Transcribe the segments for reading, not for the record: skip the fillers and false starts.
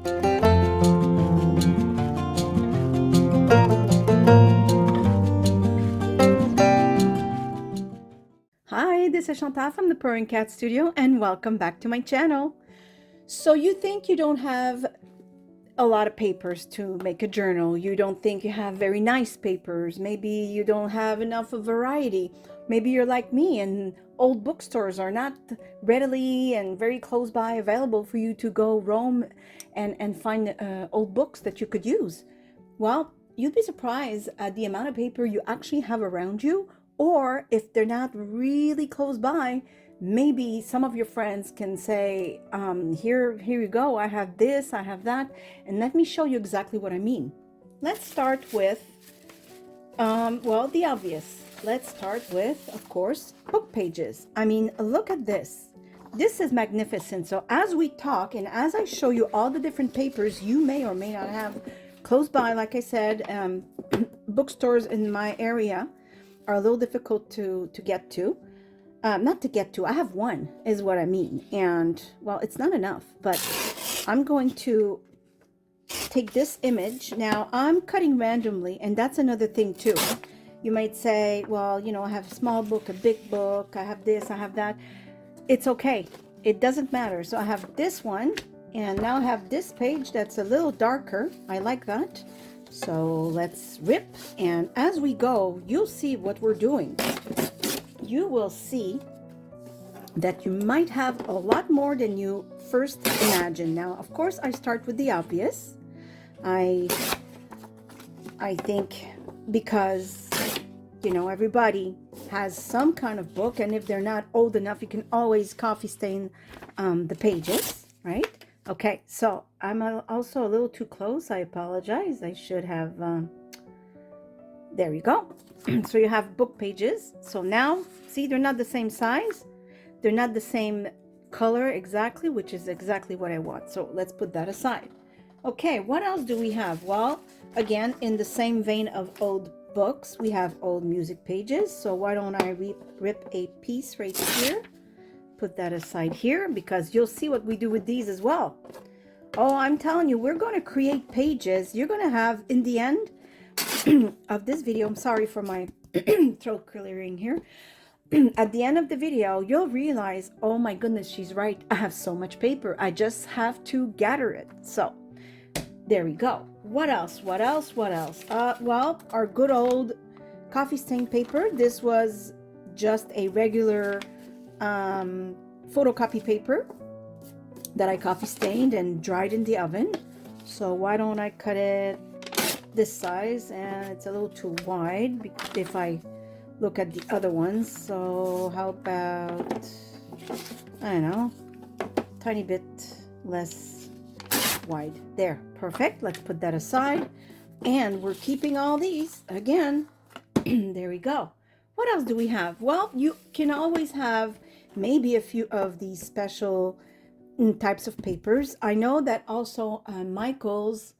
Hi, this is Chantal from the Purring Cat Studio, and welcome back to my channel. So you think you don't have a lot of papers to make a journal. You don't think you have very nice papers. Maybe you don't have enough of variety. Maybe you're like me and old bookstores are not readily and very close by available for you to go roam and find old books that you could use. Well, you'd be surprised at the amount of paper you actually have around you, or if they're not really close by, maybe some of your friends can say, here you go, I have this, I have that, and let me show you exactly what I mean. Let's start with, well, the obvious. Let's start with, of course, book pages. I mean, look at this. This is magnificent. So as we talk and as I show you all the different papers you may or may not have close by, like I said, bookstores in my area are a little difficult to get to. Not to get to, I have one is what I mean. And well, it's not enough, but I'm going to take this image. Now I'm cutting randomly, and that's another thing too. You might say, well, you know, I have a small book, a big book, I have this, I have that. It's okay. It doesn't matter. So I have this one, and now I have this page that's a little darker. I like that. So let's rip, and as we go, you'll see what we're doing. You will see that you might have a lot more than you first imagine. Now, of course, I start with the obvious. I think because, you know, everybody has some kind of book, and if they're not old enough, you can always coffee stain the pages, right? Okay, so I'm also a little too close. I apologize. I should have, there you go. So you have book pages. So now, see, they're not the same size. They're not the same color exactly, which is exactly what I want. So let's put that aside. Okay, what else do we have? Well, again, in the same vein of old books, we have old music pages. So why don't I rip a piece right here? Put that aside here, because you'll see what we do with these as well. Oh, I'm telling you, we're going to create pages. You're going to have, in the end of this video, I'm sorry for my throat clearing here. At the end of the video, you'll realize, oh my goodness, she's right. I have so much paper. I just have to gather it. So there we go. What else? What else? What else? Well, our good old coffee stain paper. This was just a regular photocopy paper that I coffee stained and dried in the oven. So why don't I cut it this size? And it's a little too wide if I look at the other ones. So how about, I don't know, tiny bit less wide. There, perfect. Let's put that aside, and we're keeping all these again. There we go. What else do we have? Well, you can always have maybe a few of these special types of papers. I know that also Michael's,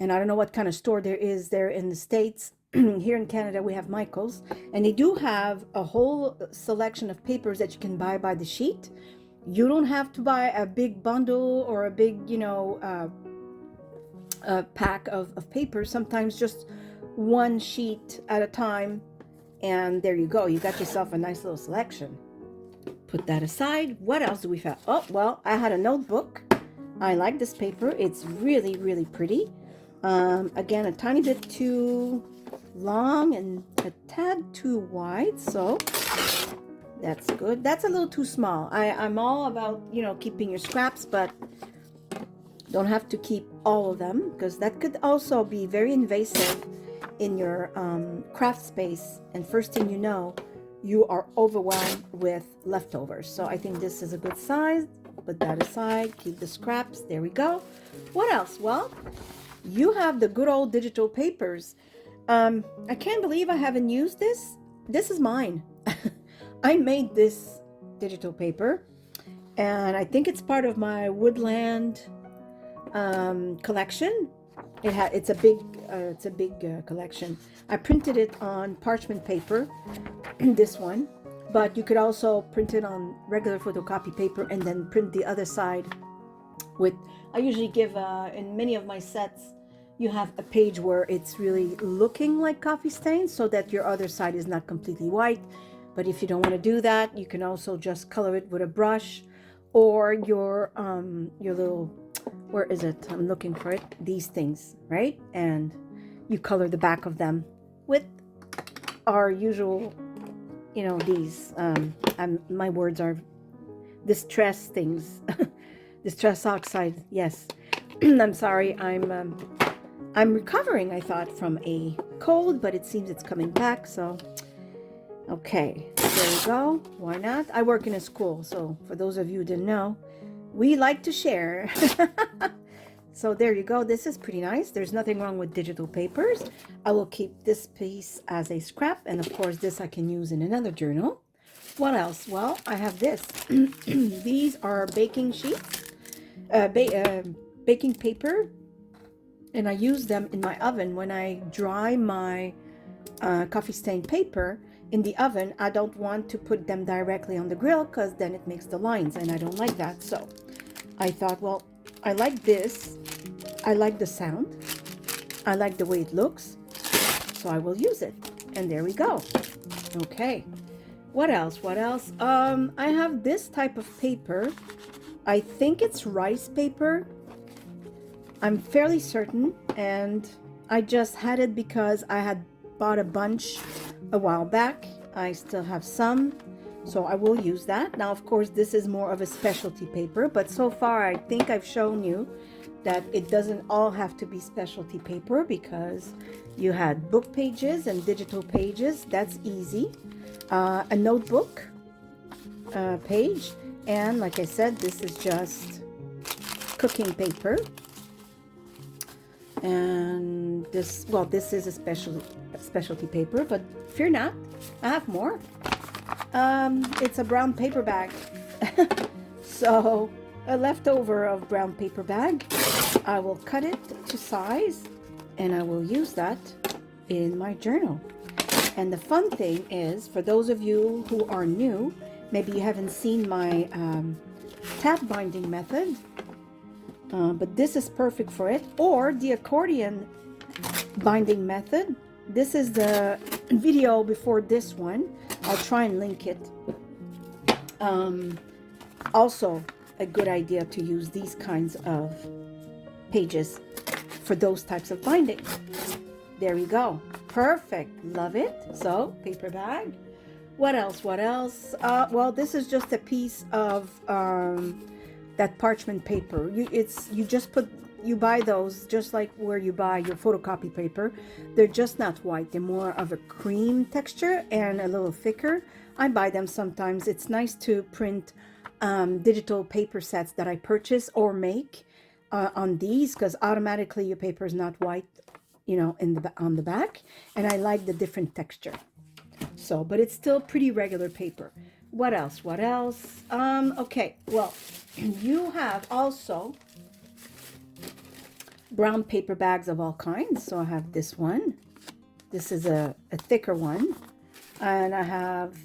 and I don't know what kind of store there is there in the States. Here in Canada, we have Michael's, and they do have a whole selection of papers that you can buy by the sheet. You don't have to buy a big bundle or a big, you know, pack of papers. Sometimes just one sheet at a time, and there you go. You got yourself a nice little selection. Put that aside. What else do we have? Oh, well, I had a notebook. I like this paper. It's really, really pretty. Again, a tiny bit too long and a tad too wide, so that's good. That's a little too small. I'm all about, you know, keeping your scraps, but don't have to keep all of them, because that could also be very invasive in your craft space, and first thing you know, you are overwhelmed with leftovers. So I think this is a good size. Put that aside, keep the scraps. There we go. What else? Well, you have the good old digital papers. I can't believe I haven't used this. This is mine. I made this digital paper, and I think it's part of my woodland collection. It's a big collection. I printed it on parchment paper, this one, but you could also print it on regular photocopy paper and then print the other side with, I usually give, in many of my sets, you have a page where it's really looking like coffee stains so that your other side is not completely white. But if you don't want to do that, you can also just color it with a brush, or your little, where is it? I'm looking for it. These things, right? And you color the back of them with our usual, these, my words are distress things. Distress oxide, yes. I'm sorry, I'm recovering, I thought, from a cold, but it seems it's coming back, so okay, there we go. Why not? I work in a school, so for those of you who didn't know, we like to share. So there you go. This is pretty nice. There's nothing wrong with digital papers. I will keep this piece as a scrap, and of course this I can use in another journal. What else? Well, I have this. These are baking sheets, baking paper, and I use them in my oven when I dry my coffee stain paper in the oven. I don't want to put them directly on the grill because then it makes the lines, and I don't like that. So I thought, well, I like this. I like the sound. I like the way it looks. So I will use it. And there we go. Okay. What else? What else? I have this type of paper. I think it's rice paper. I'm fairly certain. And I just had it because I had bought a bunch a while back. I still have some. So I will use that. Now, of course, this is more of a specialty paper, but so far I think I've shown you that it doesn't all have to be specialty paper, because you had book pages and digital pages. That's easy. A notebook page. And like I said, this is just cooking paper. And this, well, this is a specialty paper, but fear not, I have more. It's a brown paper bag. So a leftover of brown paper bag. I will cut it to size and I will use that in my journal. And the fun thing is, for those of you who are new, maybe you haven't seen my tab binding method, but this is perfect for it, or the accordion binding method. This is the video before this one. I'll try and link it. Also a good idea to use these kinds of pages for those types of binding. There we go. Perfect. Love it. So, paper bag. What else? What else? Well, this is just a piece of that parchment paper. You buy those just like where you buy your photocopy paper. They're just not white. They're more of a cream texture and a little thicker. I buy them sometimes. It's nice to print digital paper sets that I purchase or make on these, because automatically your paper is not white, on the back. And I like the different texture. So, but it's still pretty regular paper. What else? What else? Okay, well, you have also brown paper bags of all kinds. So I have this one. This is a thicker one. And I have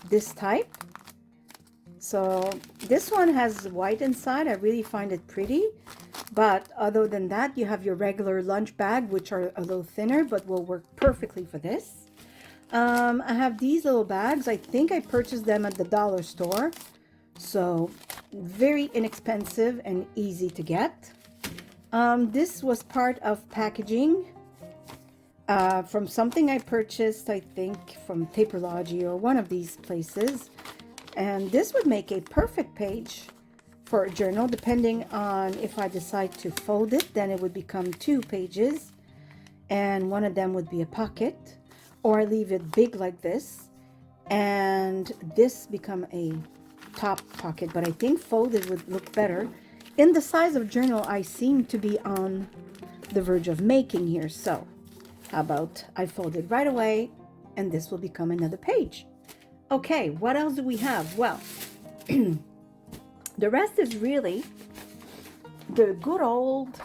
this type. So this one has white inside. I really find it pretty. But other than that, you have your regular lunch bag, which are a little thinner, but will work perfectly for this. I have these little bags. I think I purchased them at the dollar store. So very inexpensive and easy to get. This was part of packaging from something I purchased, I think, from Paperlogy or one of these places. And this would make a perfect page for a journal, depending on if I decide to fold it, then it would become 2 pages. And one of them would be a pocket. Or I leave it big like this, and this become a top pocket. But I think folded would look better. In the size of journal I seem to be on the verge of making here. So how about I fold it right away, and this will become another page. Okay, what else do we have? Well, the rest is really the good old,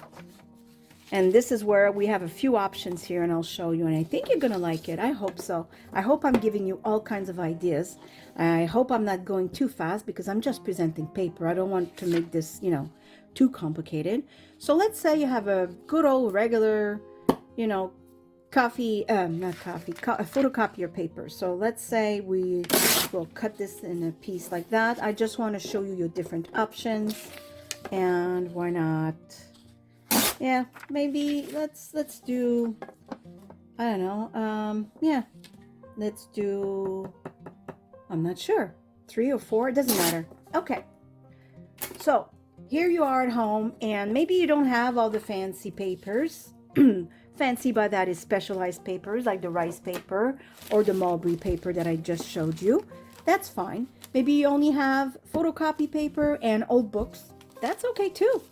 and this is where we have a few options here, and I'll show you, and I think you're gonna like it. I hope so. I hope I'm giving you all kinds of ideas. I hope I'm not going too fast, because I'm just presenting paper. I don't want to make this, too complicated. So let's say you have a good old regular, you know, photocopier paper. So let's say we will cut this in a piece like that. I just want to show you your different options, and why not? Yeah, maybe let's do, I don't know, yeah, let's do, I'm not sure, 3 or 4, it doesn't matter. Okay, so here you are at home, and maybe you don't have all the fancy papers. Fancy by that is specialized papers like the rice paper or the mulberry paper that I just showed you. That's fine. Maybe you only have photocopy paper and old books. That's okay too.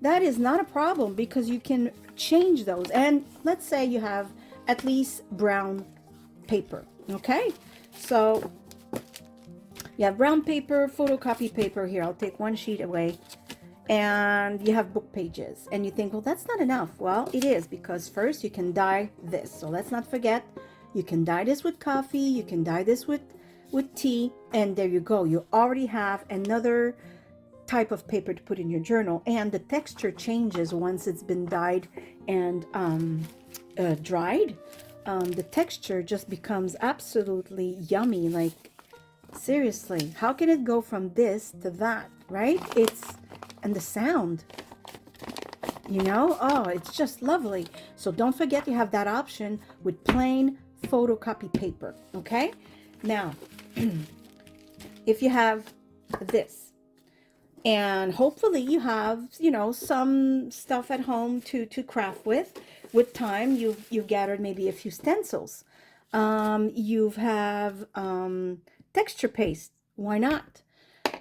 That is not a problem because you can change those. And let's say you have at least brown paper. Okay, so you have brown paper, photocopy paper. Here, I'll take one sheet away. And you have book pages, and you think, well, that's not enough. Well, it is, because first you can dye this. So let's not forget, you can dye this with coffee, you can dye this with tea, and there you go. You already have another type of paper to put in your journal, and the texture changes once it's been dyed and dried. The texture just becomes absolutely yummy. Like, seriously, how can it go from this to that, right? And the sound, you know, oh, it's just lovely. So don't forget you have that option with plain photocopy paper. Okay, now if you have this, and hopefully you have, you know, some stuff at home to craft with time, you've gathered maybe a few stencils, you have texture paste, why not?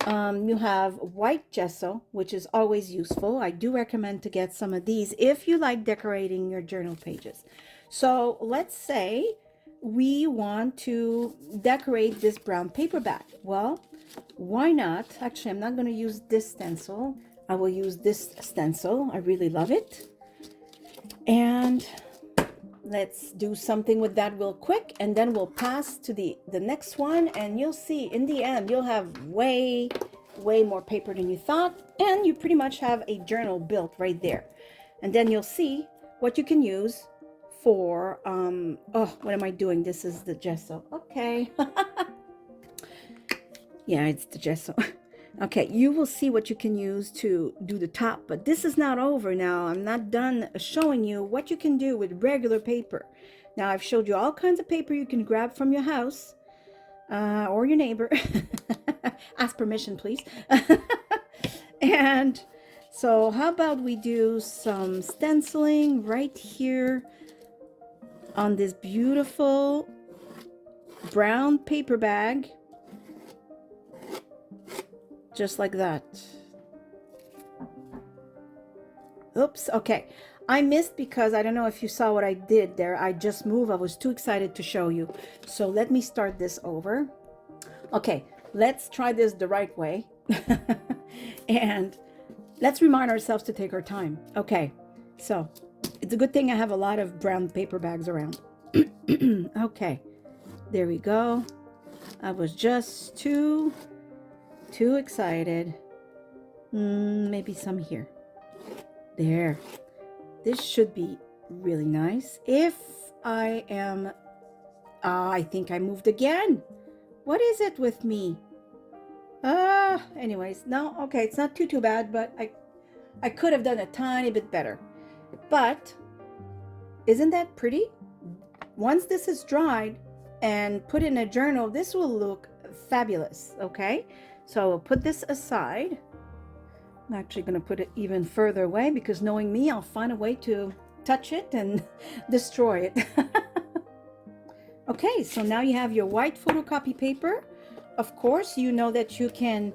You have white gesso, which is always useful. I do recommend to get some of these if you like decorating your journal pages. So let's say we want to decorate this brown paperback. Well, why not? Actually, I'm not going to use this stencil. I will use this stencil. I really love it. And let's do something with that real quick, and then we'll pass to the next one, and you'll see in the end you'll have way more paper than you thought, and you pretty much have a journal built right there. And then you'll see what you can use for oh, what am I doing? This is the gesso. Okay. Yeah, it's the gesso. Okay, you will see what you can use to do the top, but this is not over now. I'm not done showing you what you can do with regular paper. Now, I've showed you all kinds of paper you can grab from your house or your neighbor. Ask permission, please. And so how about we do some stenciling right here on this beautiful brown paper bag. Just like that. Oops, okay. I missed because I don't know if you saw what I did there. I just moved. I was too excited to show you. So let me start this over. Okay, let's try this the right way. And let's remind ourselves to take our time. Okay, so it's a good thing I have a lot of brown paper bags around. Okay, there we go. I was just too excited. Maybe some here. There. This should be really nice. If I am... I think I moved again. What is it with me? Anyways, no, okay, it's not too bad, but I could have done a tiny bit better. But isn't that pretty? Once this is dried and put in a journal, this will look fabulous, okay? So I'll put this aside. I'm actually going to put it even further away because knowing me, I'll find a way to touch it and destroy it. Okay, so now you have your white photocopy paper. Of course, you know that you can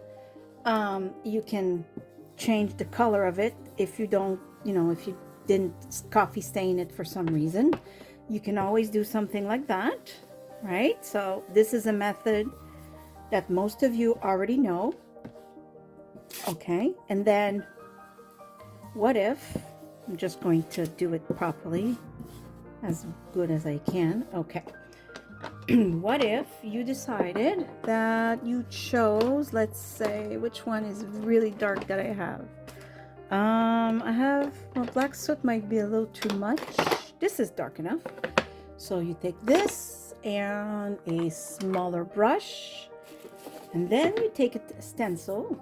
change the color of it if you don't, you know, if you didn't coffee stain it for some reason. You can always do something like that, right? So this is a method that most of you already know. Okay, and then what if, I'm just going to do it properly, as good as I can. Okay. What if you decided that you chose, let's say, which one is really dark that I have? I have, well, black soot might be a little too much. This is dark enough. So you take this and a smaller brush, and then you take a stencil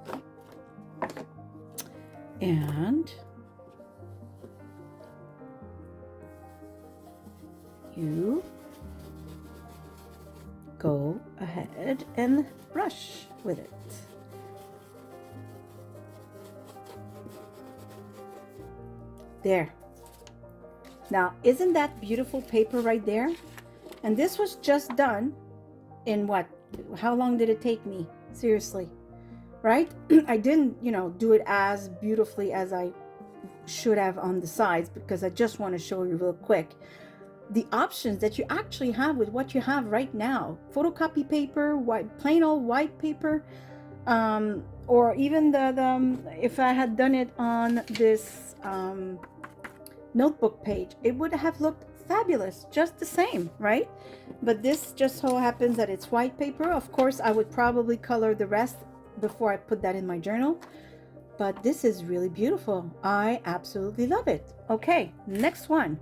and you go ahead and brush with it. There. Now, isn't that beautiful paper right there? And this was just done in what? How long did it take me? Seriously, right? I didn't, do it as beautifully as I should have on the sides because I just want to show you real quick the options that you actually have with what you have right now. Photocopy paper, plain old white paper, or even the if I had done it on this notebook page, it would have looked fabulous just the same, right? But this just so happens that it's white paper. Of course, I would probably color the rest before I put that in my journal, but this is really beautiful. I absolutely love it. Okay, next one.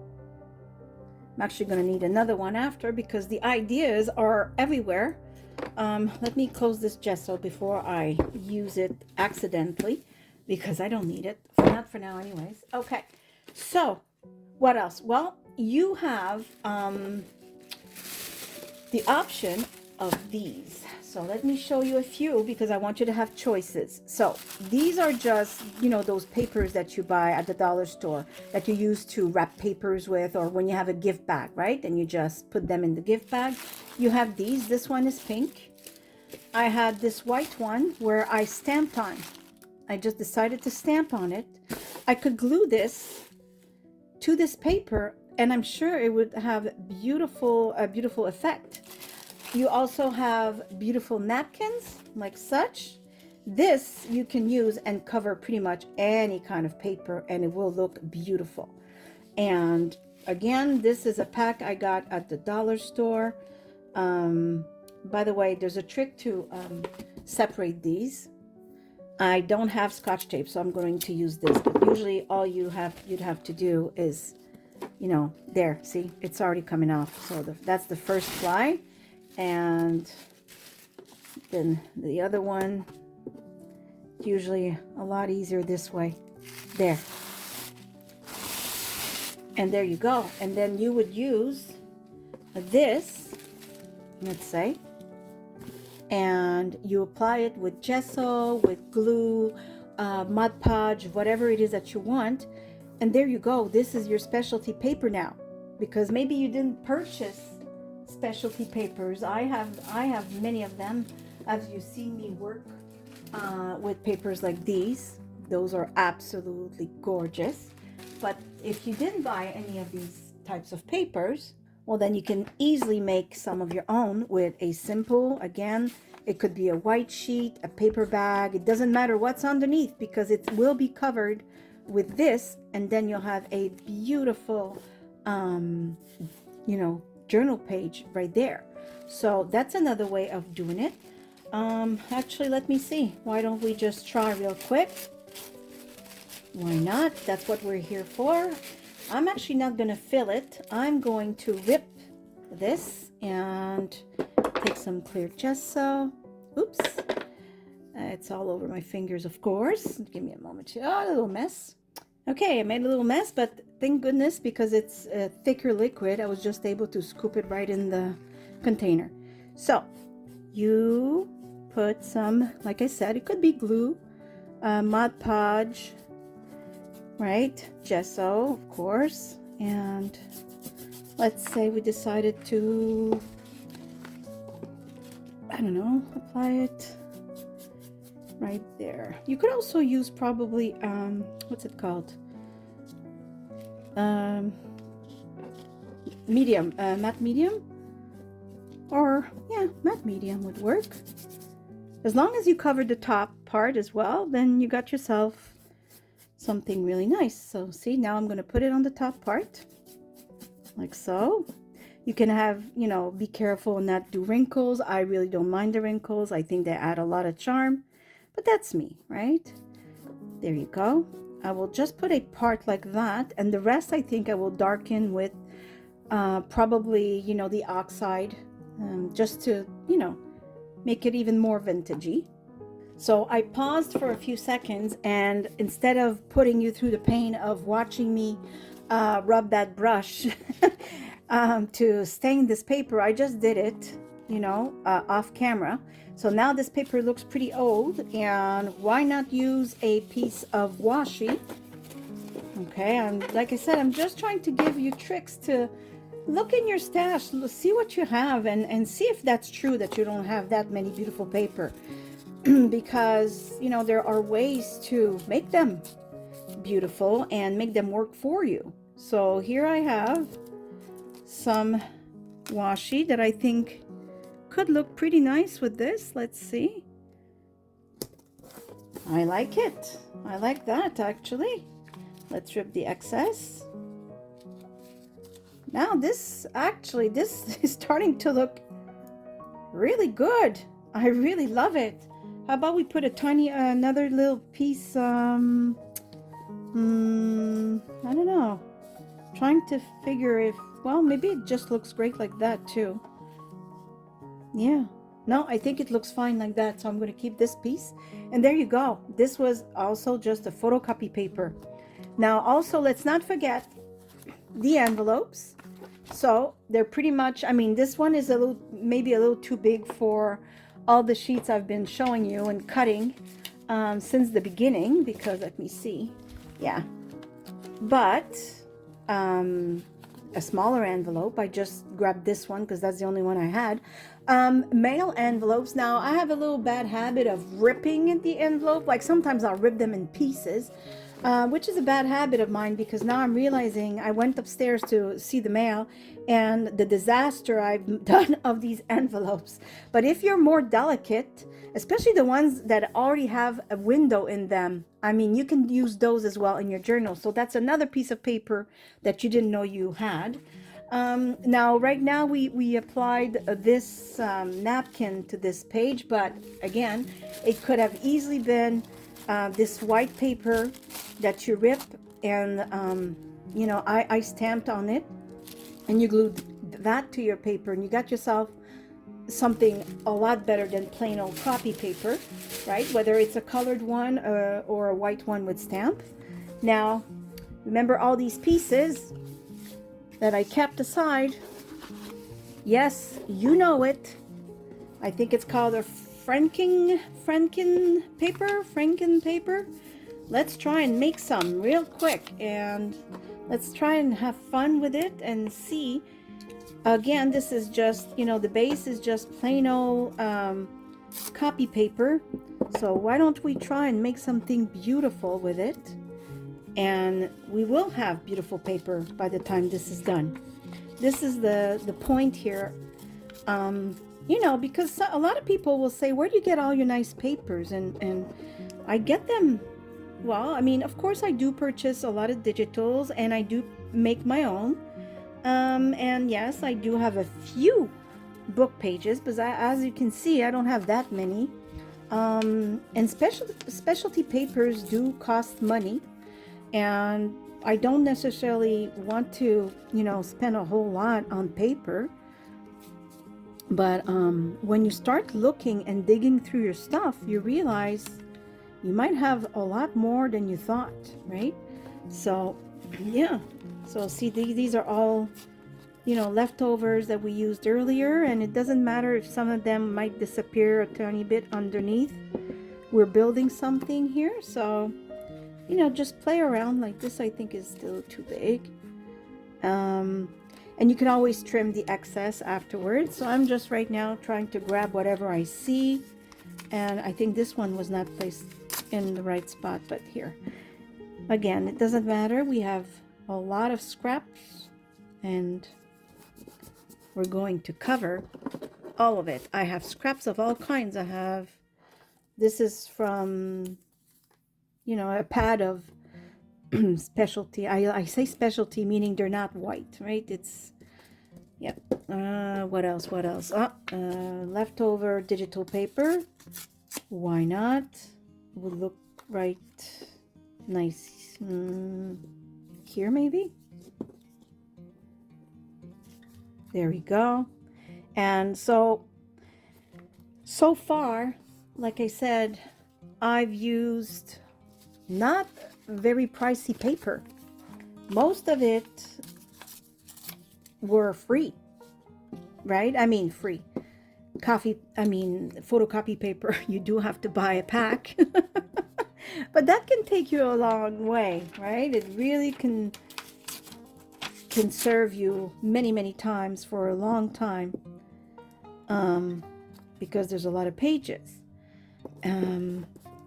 I'm actually going to need another one after because the ideas are everywhere. Let me close this gesso before I use it accidentally because I don't need it. Not for now anyways. Okay, so what else? Well, you have the option of these. So let me show you a few because I want you to have choices. So these are just, those papers that you buy at the dollar store that you use to wrap papers with, or when you have a gift bag, right? And you just put them in the gift bag. You have these. This one is pink. I had this white one where I stamped on. I just decided to stamp on it. I could glue this to this paper and I'm sure it would have a beautiful effect. You also have beautiful napkins like such. This you can use and cover pretty much any kind of paper and it will look beautiful. And again, this is a pack I got at the dollar store. By the way, there's a trick to separate these. I don't have Scotch tape, so I'm going to use this. But usually all you'd have to do is, there, see, it's already coming off. So that's the first fly. And then the other one, usually a lot easier this way. There. And there you go. And then you would use this, let's say, and you apply it with gesso, with glue, Mod Podge, whatever it is that you want. And there you go. This is your specialty paper now, because maybe you didn't purchase specialty papers. I have many of them, as you see me work with papers like these. Those are absolutely gorgeous. But if you didn't buy any of these types of papers, well, then you can easily make some of your own with a simple, again, it could be a white sheet, a paper bag. It doesn't matter what's underneath because it will be covered with this, and then you'll have a beautiful, journal page right there. So that's another way of doing it. Actually, let me see. Why don't we just try real quick? Why not? That's what we're here for. I'm actually not going to fill it. I'm going to rip this and take some clear gesso. Oops. It's all over my fingers, of course. Give me a moment here. Oh, a little mess. Okay, I made a little mess, but thank goodness, because it's a thicker liquid, I was just able to scoop it right in the container. So you put some, like I said, it could be glue, Mod Podge, right? Gesso, of course. And let's say we decided to, I don't know, apply it right there. You could also use probably, what's it called? Medium, matte medium. Or, yeah, matte medium would work. As long as you covered the top part as well, then you got yourself something really nice. So see, now I'm going to put it on the top part like so. You can have, be careful and not do wrinkles. I really don't mind the wrinkles. I think they add a lot of charm, but that's me, right? There you go. I will just put a part like that, and the rest I think I will darken with probably, you know, the oxide, just to, you know, make it even more vintagey. So I paused for a few seconds, and instead of putting you through the pain of watching me rub that brush to stain this paper, I just did it, you know, off camera. So now this paper looks pretty old, and why not use a piece of washi? Okay, and like I said, I'm just trying to give you tricks to look in your stash, see what you have, and see if that's true that you don't have that many beautiful paper. Because, you know, there are ways to make them beautiful and make them work for you. So here I have some washi that I think could look pretty nice with this. Let's see. I like it. I like that, actually. Let's rip the excess. Now this is starting to look really good. I really love it. How about we put a tiny, another little piece, I don't know. Trying to figure if, well, maybe it just looks great like that too. Yeah. No, I think it looks fine like that, so I'm going to keep this piece. And there you go. This was also just a photocopy paper. Now, also, let's not forget the envelopes. So they're pretty much, I mean, this one is a little, maybe a little too big for all the sheets I've been showing you and cutting since the beginning, because let me see. Yeah. But a smaller envelope, I just grabbed this one because that's the only one I had. Mail envelopes. Now, I have a little bad habit of ripping the envelope. Like sometimes I'll rip them in pieces, which is a bad habit of mine, because now I'm realizing I went upstairs to see the mail and the disaster I've done of these envelopes. But if you're more delicate, especially the ones that already have a window in them, I mean, you can use those as well in your journal. So that's another piece of paper that you didn't know you had. Now, right now we applied this napkin to this page, but again, it could have easily been this white paper that you rip, and you know, I stamped on it, and you glued that to your paper, and you got yourself something a lot better than plain old copy paper, right? Whether it's a colored one or a white one with stamp. Now, remember all these pieces that I kept aside? Yes, you know it. I think it's called a franken paper. Let's try and make some real quick, and let's try and have fun with it and see. Again, this is just, you know, the base is just plain old copy paper. So why don't we try and make something beautiful with it? And we will have beautiful paper by the time this is done. This is the point here. You know, because a lot of people will say, where do you get all your nice papers? And I get them. Well, I mean, of course I do purchase a lot of digitals, and I do make my own. And yes, I do have a few book pages, but as you can see, I don't have that many. And specialty papers do cost money, and I don't necessarily want to, you know, spend a whole lot on paper. But when you start looking and digging through your stuff, you realize you might have a lot more than you thought, right? So yeah, so see, these are all, you know, leftovers that we used earlier, and it doesn't matter if some of them might disappear a tiny bit underneath. We're building something here, so, you know, just play around. Like this, I think, is still too big. And you can always trim the excess afterwards. So I'm just right now trying to grab whatever I see, and I think this one was not placed in the right spot, but here. Again, it doesn't matter. We have a lot of scraps, and we're going to cover all of it. I have scraps of all kinds. I have, this is from, you know, a pad of specialty. I say specialty meaning they're not white, right? It's, yeah. What else? Leftover digital paper. Why not? Would look right nice. Here maybe. There we go. And so far, like I said, I've used not very pricey paper. Most of it were free, right? I mean, free. Photocopy paper, you do have to buy a pack. But that can take you a long way, right? It really can serve you many times for a long time, because there's a lot of pages.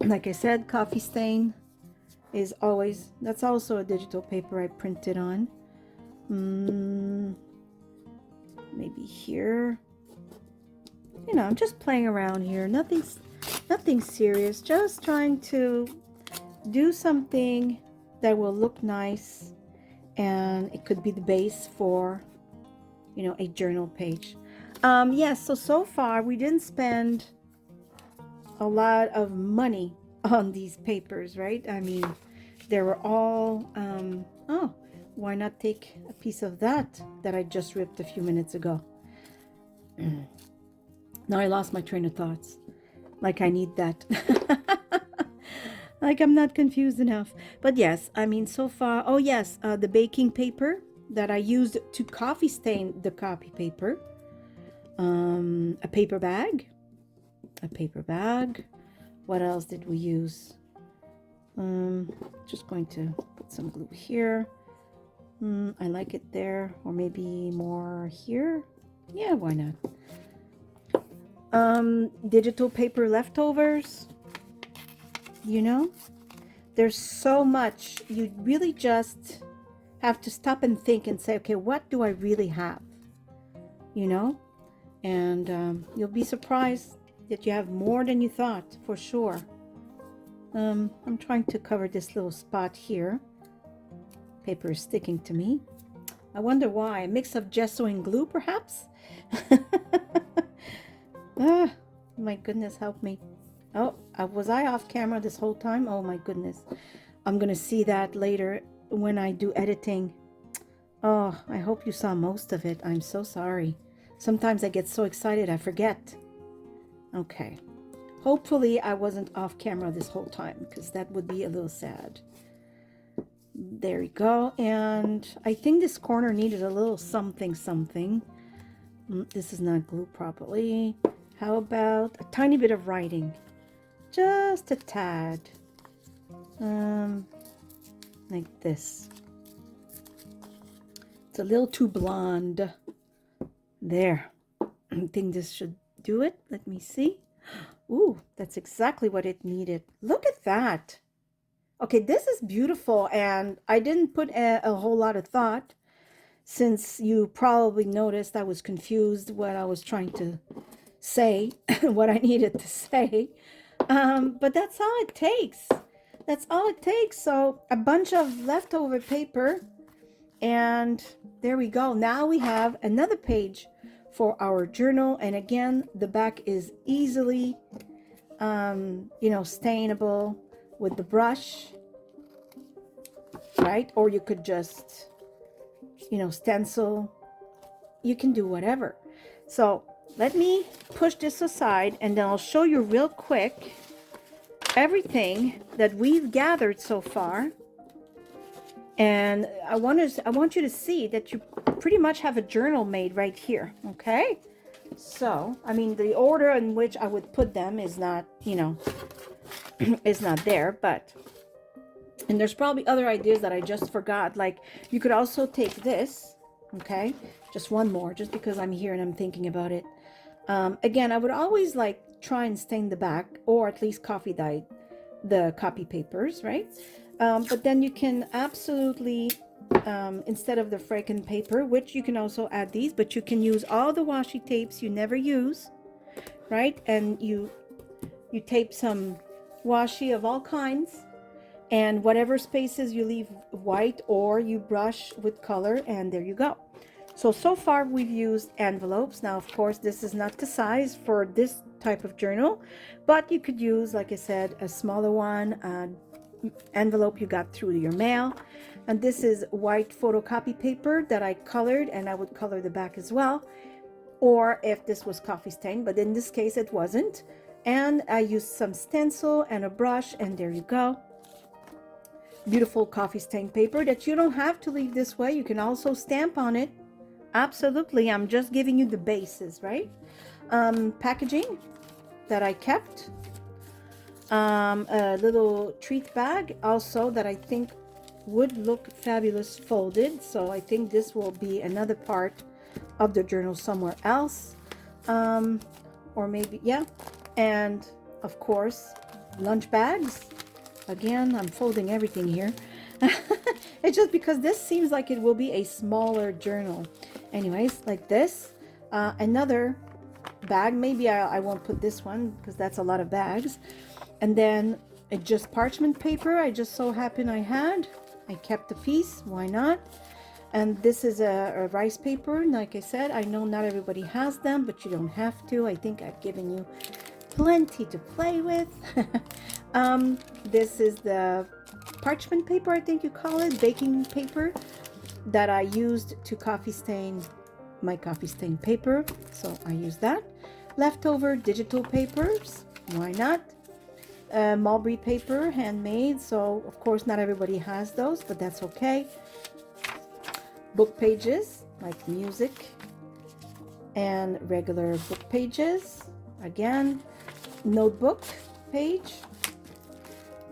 Like I said, coffee stain is always, that's also a digital paper I printed on. Maybe here. You know, I'm just playing around here. Nothing serious. Just trying to do something that will look nice, and it could be the base for, you know, a journal page. Yes, so far we didn't spend a lot of money on these papers, right? I mean, they were all, oh, why not take a piece of that I just ripped a few minutes ago? Now I lost my train of thoughts. Like I need that. Like I'm not confused enough. But yes, I mean, so far, oh yes, the baking paper that I used to coffee stain the copy paper. A paper bag. What else did we use? Just going to put some glue here. I like it there, or maybe more here. Yeah, why not? Digital paper leftovers. You know, there's so much. You really just have to stop and think and say, okay, what do I really have? You know, and you'll be surprised that you have more than you thought, for sure. I'm trying to cover this little spot here. Paper is sticking to me. I wonder why. A mix of gesso and glue, perhaps? Ah, my goodness, help me. Oh, was I off camera this whole time? Oh my goodness. I'm gonna see that later when I do editing. Oh, I hope you saw most of it. I'm so sorry. Sometimes I get so excited I forget. Okay. Hopefully I wasn't off camera this whole time, because that would be a little sad. There we go. And I think this corner needed a little something. This is not glued properly. How about a tiny bit of writing? Just a tad. Like this. It's a little too blonde. There. I think this should do it. Let me see. Ooh, that's exactly what it needed. Look at that. Okay, this is beautiful, and I didn't put a whole lot of thought, since you probably noticed I was confused what I was trying to say, what I needed to say. But that's all it takes. That's all it takes. So a bunch of leftover paper, and there we go. Now we have another page for our journal, and again, the back is easily, you know, stainable with the brush, right? Or you could just, you know, stencil. You can do whatever. So let me push this aside, and then I'll show you real quick everything that we've gathered so far. And I want you to see that you pretty much have a journal made right here, okay? So, I mean, the order in which I would put them is not, you know, is not there, but, and there's probably other ideas that I just forgot. Like, you could also take this, okay? Just one more, just because I'm here and I'm thinking about it. Again, I would always like try and stain the back, or at least coffee dye the copy papers, right? But then you can absolutely, instead of the franken paper, which you can also add these, but you can use all the washi tapes you never use, right? And you tape some washi of all kinds, and whatever spaces you leave white, or you brush with color, and there you go. So far we've used envelopes. Now, of course, this is not the size for this type of journal, but you could use, like I said, a smaller one, envelope you got through your mail. And this is white photocopy paper that I colored, and I would color the back as well, or if this was coffee stain, but in this case it wasn't. And I used some stencil and a brush, and there you go. Beautiful coffee stain paper that you don't have to leave this way. You can also stamp on it. Absolutely, I'm just giving you the bases, right? Packaging that I kept. A little treat bag also that I think would look fabulous folded. So I think this will be another part of the journal somewhere else. Or maybe, yeah. And of course, lunch bags. Again, I'm folding everything here. It's just because this seems like it will be a smaller journal. Anyways, like this. Another bag. Maybe I won't put this one because that's a lot of bags. And then just parchment paper. I just so happened I had. I kept a piece. Why not? And this is a rice paper. Like I said, I know not everybody has them, but you don't have to. I think I've given you plenty to play with. This is the parchment paper, I think you call it, baking paper, that I used to coffee stain my coffee stain paper. So I use that. Leftover digital papers, why not? Mulberry paper, handmade. So of course not everybody has those, but that's okay. Book pages, like music, and regular book pages. Again, notebook page,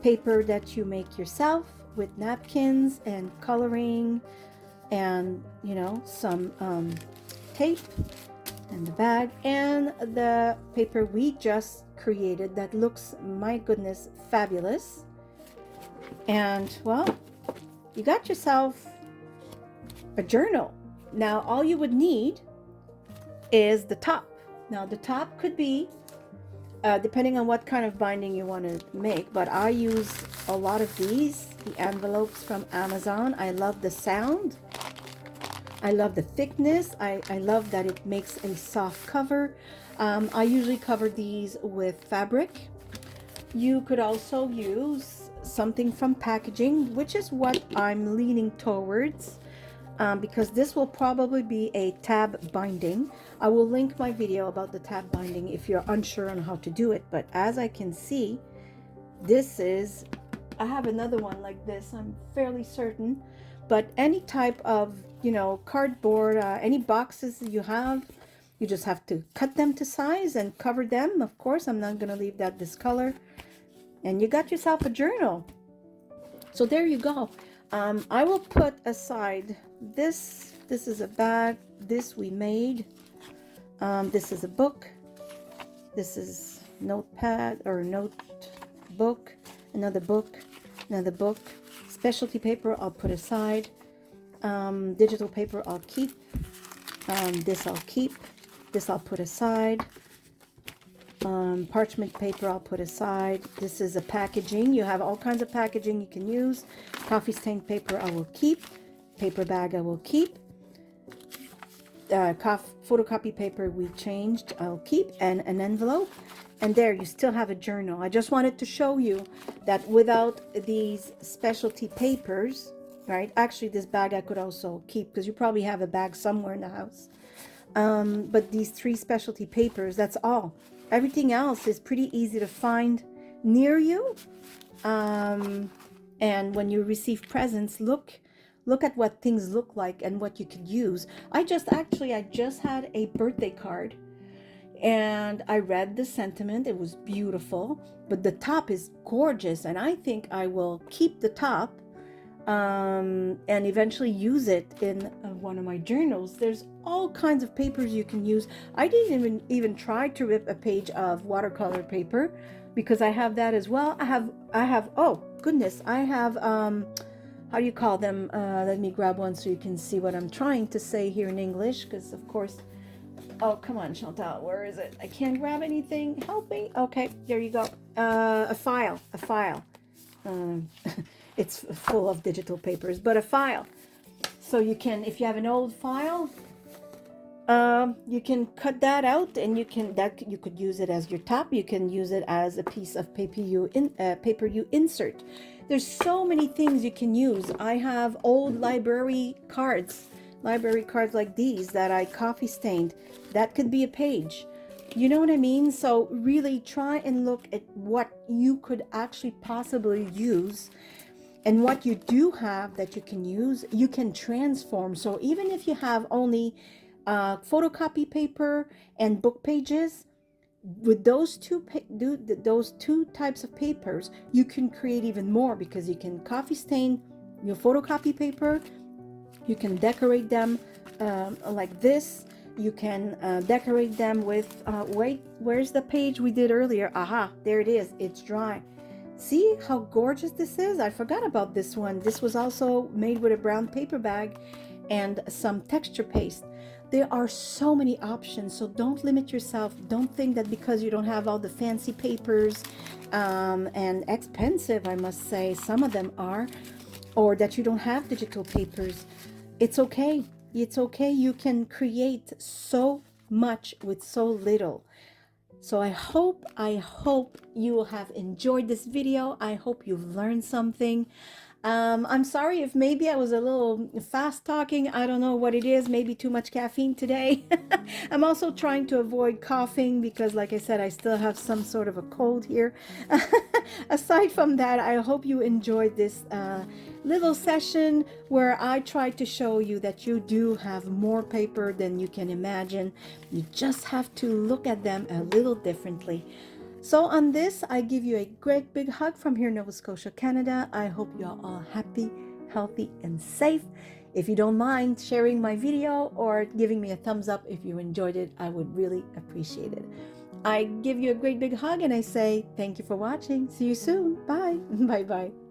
paper that you make yourself with napkins and coloring, and you know, some tape, and the bag, and the paper we just created that looks, my goodness, fabulous. And well, you got yourself a journal. Now all you would need is the top. Now the top could be depending on what kind of binding you want to make, but I use a lot of these, the envelopes from Amazon. I love the sound. I love the thickness. I love that it makes a soft cover. I usually cover these with fabric. You could also use something from packaging, which is what I'm leaning towards, because this will probably be a tab binding. I will link my video about the tab binding if you're unsure on how to do it. But as I can see, this is, I have another one like this, I'm fairly certain. But any type of, you know, cardboard, any boxes that you have, you just have to cut them to size and cover them. Of course, I'm not going to leave that this color. And you got yourself a journal. So there you go. I will put aside this. This is a bag. This we made. This is a book. This is notepad or notebook. Another book. Another book. Specialty paper I'll put aside. Digital paper I'll keep. This I'll keep. This I'll put aside. Parchment paper I'll put aside. This is a packaging. You have all kinds of packaging you can use. Coffee stain paper I will keep. Paper bag I will keep. Photocopy paper we changed I'll keep, and an envelope. And there you still have a journal. I just wanted to show you that without these specialty papers, right? Actually, this bag I could also keep because you probably have a bag somewhere in the house. But these 3 specialty papers, that's all. Everything else is pretty easy to find near you. And when you receive presents, look at what things look like and what you could use. I just had a birthday card, and I read the sentiment. It was beautiful, but the top is gorgeous, and I think I will keep the top and eventually use it in one of my journals. There's all kinds of papers you can use. I didn't even try to rip a page of watercolor paper because I have that as well. I have oh goodness, I have how do you call them? Let me grab one so you can see what I'm trying to say here in English, because of course, oh come on Chantal, where is it? I can't grab anything. Help me. Okay, there you go. A file. It's full of digital papers, but a file. So you can, if you have an old file, You can cut that out, and you could use it as your top. You can use it as a piece of paper paper you insert. There's so many things you can use. I have old library cards like these that I coffee stained. That could be a page. You know what I mean? So really try and look at what you could actually possibly use, and what you do have that you can use, you can transform. So even if you have only photocopy paper and book pages, with those two types of papers, you can create even more, because you can coffee stain your photocopy paper. You can decorate them like this. You can decorate them with wait, where's the page we did earlier? Aha, there it is. It's dry. See how gorgeous this is? I forgot about this one. This was also made with a brown paper bag and some texture paste. There are so many options, so don't limit yourself. Don't think that because you don't have all the fancy papers and expensive, I must say, some of them are, or that you don't have digital papers. It's okay. It's okay. You can create so much with so little. So I hope you have enjoyed this video. I hope you've learned something. I'm sorry if maybe I was a little fast talking. I don't know what it is. Maybe too much caffeine today. I'm also trying to avoid coughing because, like I said, I still have some sort of a cold here. Aside from that, I hope you enjoyed this little session where I tried to show you that you do have more paper than you can imagine. You just have to look at them a little differently. So on this, I give you a great big hug from here in Nova Scotia, Canada. I hope you are all happy, healthy, and safe. If you don't mind sharing my video or giving me a thumbs up if you enjoyed it, I would really appreciate it. I give you a great big hug and I say thank you for watching. See you soon. Bye. Bye-bye.